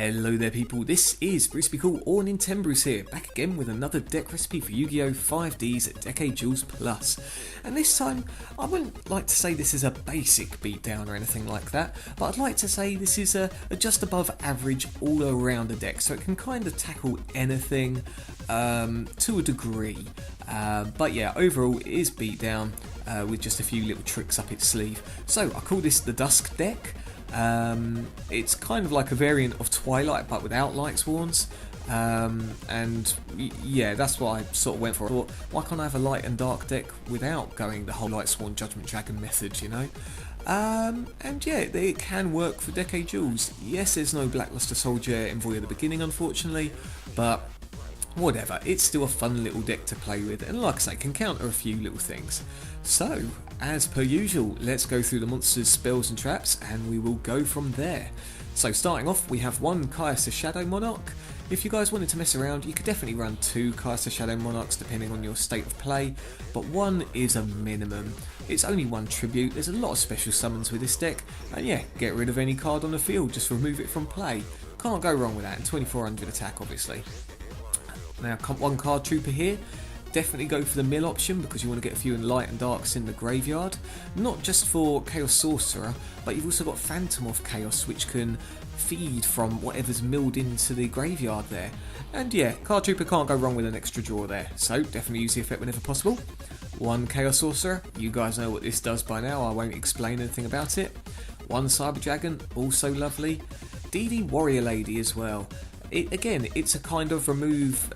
Hello there people, this is Bruce or nintenbruce here, back again with another deck recipe for Yu-Gi-Oh! 5D's at Decade Duels Plus. And this time, I wouldn't like to say this is a basic beatdown or anything like that, but I'd like to say this is a just above average all-around deck, so it can kind of tackle anything to a degree. But yeah, overall it is beatdown with just a few little tricks up its sleeve. So I call this the Dusk deck. It's kind of like a variant of Twilight but without Light Sworns, and yeah, that's what I sort of went for. I thought, why can't I have a light and dark deck without going the whole Light Sworn Judgment Dragon method, you know? And yeah, it can work for Decade Duels. Yes, there's no Blackluster Soldier envoy at the beginning unfortunately, but whatever, it's still a fun little deck to play with, and like I say, can counter a few little things. So, as per usual, let's go through the monsters, spells and traps, and we will go from there. So starting off, we have one Caius the Shadow Monarch. If you guys wanted to mess around, you could definitely run two Caius the Shadow Monarchs depending on your state of play, but one is a minimum. It's only one tribute, there's a lot of special summons with this deck, and yeah, get rid of any card on the field, just remove it from play. Can't go wrong with that, and 2400 attack obviously. Now, one card trooper here. Definitely go for the mill option because you want to get a few light and darks in the graveyard. Not just for Chaos Sorcerer, but you've also got Phantom of Chaos, which can feed from whatever's milled into the graveyard there. And yeah, card trooper can't go wrong with an extra draw there, so definitely use the effect whenever possible. One Chaos Sorcerer, you guys know what this does by now, I won't explain anything about it. One Cyber Dragon, also lovely. DD Warrior Lady as well. Again, it's a kind of remove,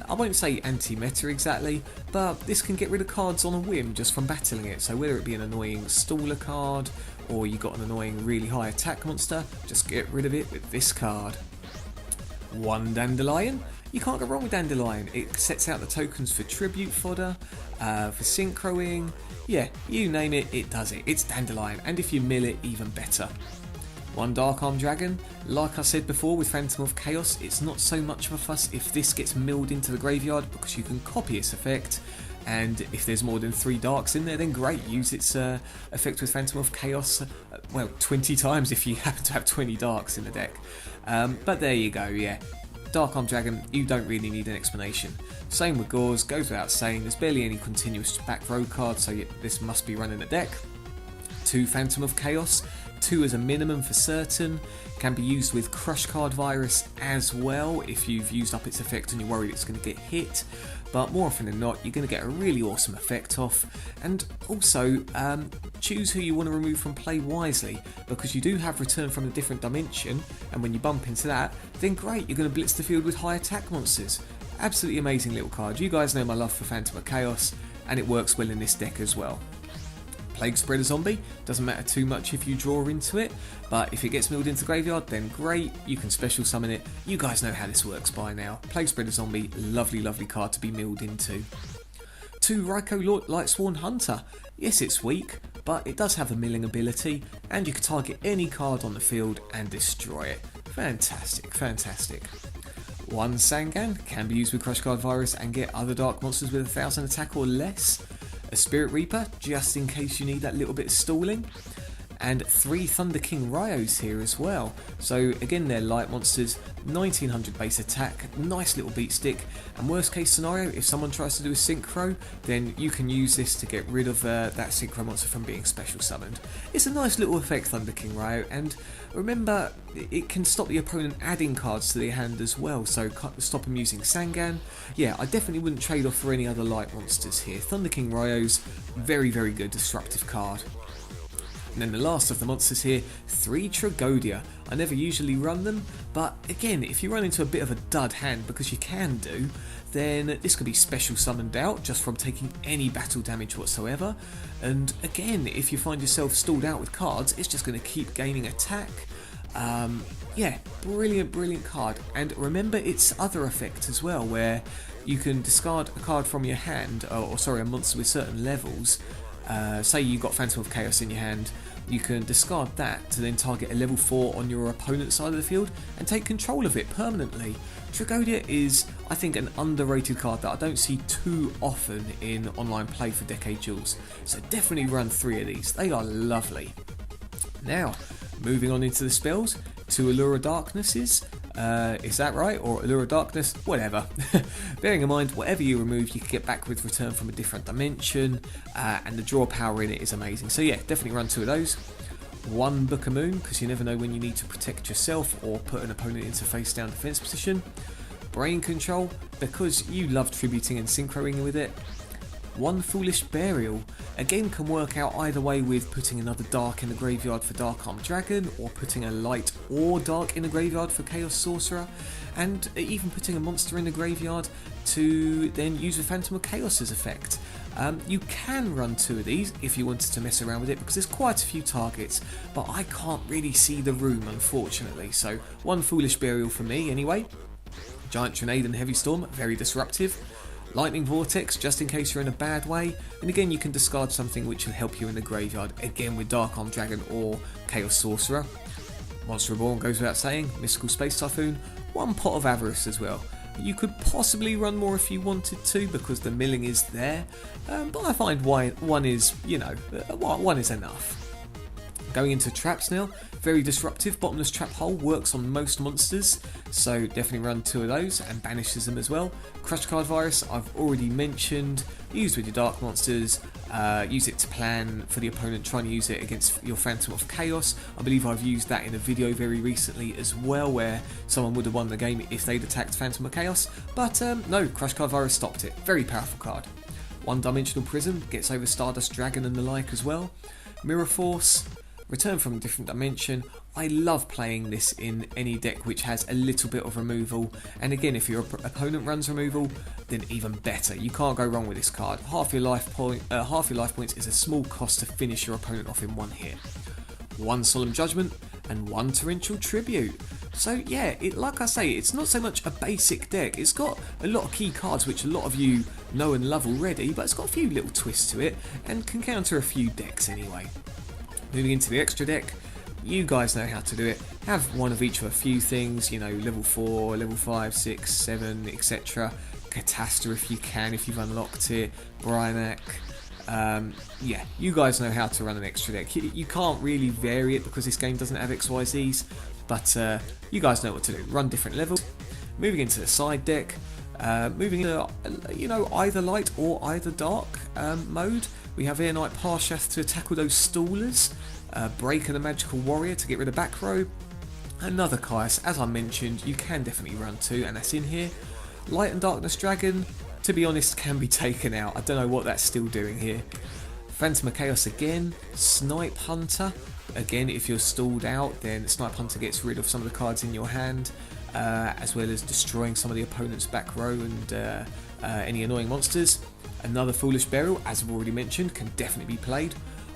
I won't say anti-meta exactly, but this can get rid of cards on a whim just from battling it. So whether it be an annoying staller card, or you got an annoying really high attack monster, just get rid of it with this card. One Dandelion. You can't go wrong with Dandelion. It sets out the tokens for tribute fodder, for synchroing, yeah, you name it, it does it. It's Dandelion, and if you mill it, even better. One Dark Arm Dragon. Like I said before with Phantom of Chaos, it's not so much of a fuss if this gets milled into the graveyard because you can copy its effect, and if there's more than 3 darks in there, then great, use its effect with Phantom of Chaos, well, 20 times if you happen to have 20 darks in the deck. But there you go, yeah. Dark Arm Dragon, you don't really need an explanation. Same with Gauze, goes without saying, there's barely any continuous back row cards, so this must be running the deck. 2 Phantom of Chaos. 2 as a minimum for certain, can be used with Crush Card Virus as well if you've used up its effect and you're worried it's going to get hit, but more often than not you're going to get a really awesome effect off. And also choose who you want to remove from play wisely, because you do have Return from a Different Dimension, and when you bump into that, then great, you're going to blitz the field with high attack monsters. Absolutely amazing little card. You guys know my love for Phantom of Chaos, and it works well in this deck as well. Plague Spreader Zombie, doesn't matter too much if you draw into it, but if it gets milled into the graveyard, then great, you can special summon it. You guys know how this works by now. Plague Spreader Zombie, lovely card to be milled into. 2 Raikou Lightsworn Hunter. Yes, it's weak, but it does have a milling ability, and you can target any card on the field and destroy it. Fantastic, fantastic. 1 Sangan, can be used with Crush Card Virus and get other dark monsters with 1000 attack or less. A Spirit Reaper, just in case you need that little bit of stalling. And 3 Thunder King Ryos here as well. So again, they're light monsters, 1900 base attack, nice little beat stick, and worst case scenario, if someone tries to do a synchro, then you can use this to get rid of that synchro monster from being special summoned. It's a nice little effect, Thunder King Ryo, and remember, it can stop the opponent adding cards to their hand as well, so stop them using Sangan. Yeah, I definitely wouldn't trade off for any other light monsters here. Thunder King Ryos, very good disruptive card. And then the last of the monsters here, 3 Tragodia. I never usually run them, but again, if you run into a bit of a dud hand, because you can do, then this could be special summoned out just from taking any battle damage whatsoever. And again, if you find yourself stalled out with cards, it's just going to keep gaining attack. Yeah, brilliant card. And remember its other effect as well, where you can discard a card from your hand, or sorry, a monster with certain levels. Say you've got Phantom of Chaos in your hand, you can discard that to then target a level 4 on your opponent's side of the field and take control of it permanently. Tragodia is, I think, an underrated card that I don't see too often in online play for Decade Duels, so definitely run 3 of these, they are lovely. Now, moving on into the spells, 2 Allure of Darknesses. Is that right? Or Allure of Darkness? Whatever. Bearing in mind, whatever you remove, you can get back with Return from a Different Dimension, and the draw power in it is amazing. So yeah, definitely run 2 of those. 1 Book of Moon, because you never know when you need to protect yourself or put an opponent into face down defense position. Brain Control, because you love tributing and synchroing with it. 1 Foolish Burial, again can work out either way with putting another dark in the graveyard for Dark Armed Dragon, or putting a light or dark in the graveyard for Chaos Sorcerer, and even putting a monster in the graveyard to then use the Phantom of Chaos's effect. You can run 2 of these if you wanted to mess around with it, because there's quite a few targets, but I can't really see the room, unfortunately. So 1 Foolish Burial for me anyway. Giant Grenade and Heavy Storm, very disruptive. Lightning Vortex, just in case you're in a bad way, and again you can discard something which will help you in the graveyard, again with Dark Armed Dragon or Chaos Sorcerer. Monster Reborn goes without saying. Mystical Space Typhoon, 1 Pot of Avarice as well. You could possibly run more if you wanted to, because the milling is there, but I find one is, one is enough. Going into traps now, very disruptive. Bottomless Trap Hole works on most monsters, so definitely run 2 of those and banishes them as well. Crush Card Virus, I've already mentioned, used with your dark monsters, use it to plan for the opponent trying to use it against your Phantom of Chaos. I believe I've used that in a video very recently as well, where someone would have won the game if they'd attacked Phantom of Chaos, but no, Crush Card Virus stopped it. Very powerful card. 1 Dimensional Prism, gets over Stardust Dragon and the like as well. Mirror Force, Return from a Different Dimension. I love playing this in any deck which has a little bit of removal, and again if your opponent runs removal, then even better. You can't go wrong with this card. Half your life points is a small cost to finish your opponent off in 1 hit. 1 Solemn Judgment and 1 Torrential Tribute. So yeah, like I say, it's not so much a basic deck. It's got a lot of key cards which a lot of you know and love already, but it's got a few little twists to it and can counter a few decks anyway. Moving into the extra deck, you guys know how to do it. Have 1 of each of a few things, level 4, level 5, 6, 7, etc. Catasta if you can, if you've unlocked it. Bryanak. Yeah, you guys know how to run an extra deck. You can't really vary it because this game doesn't have XYZs, but you guys know what to do. Run different levels. Moving into the side deck, moving into either light or either dark mode. We have Air Knight Parshath to tackle those stallers, Breaker the Magical Warrior to get rid of back row, another Caius, as I mentioned, you can definitely run 2, and that's in here. Light and Darkness Dragon, to be honest, can be taken out. I don't know what that's still doing here. Phantom of Chaos again. Snipe Hunter, again if you're stalled out, then Snipe Hunter gets rid of some of the cards in your hand, as well as destroying some of the opponent's back row and any annoying monsters. Another Foolish Burial, as I've already mentioned, can definitely be played.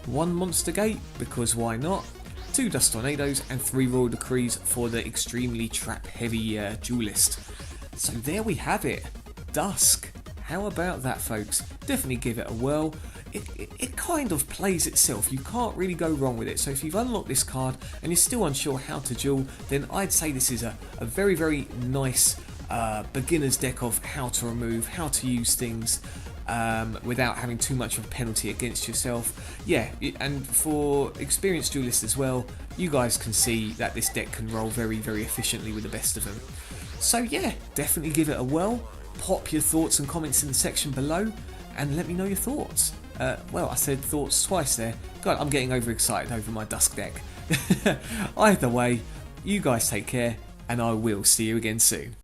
1 Monster Gate, because why not? 2 Dust Tornadoes and 3 Royal Decrees for the extremely trap heavy duelist. So there we have it, Dusk. How about that, folks? Definitely give it a whirl. It kind of plays itself. You can't really go wrong with it. So if you've unlocked this card and you're still unsure how to duel, then I'd say this is a very, very nice beginner's deck of how to remove, how to use things without having too much of a penalty against yourself. Yeah, and for experienced duelists as well, you guys can see that this deck can roll very, very efficiently with the best of them. So yeah, definitely give it a whirl. Pop your thoughts and comments in the section below and let me know your thoughts. Well, I said thoughts twice there. God, I'm getting overexcited over my Dusk deck. Either way, you guys take care and I will see you again soon.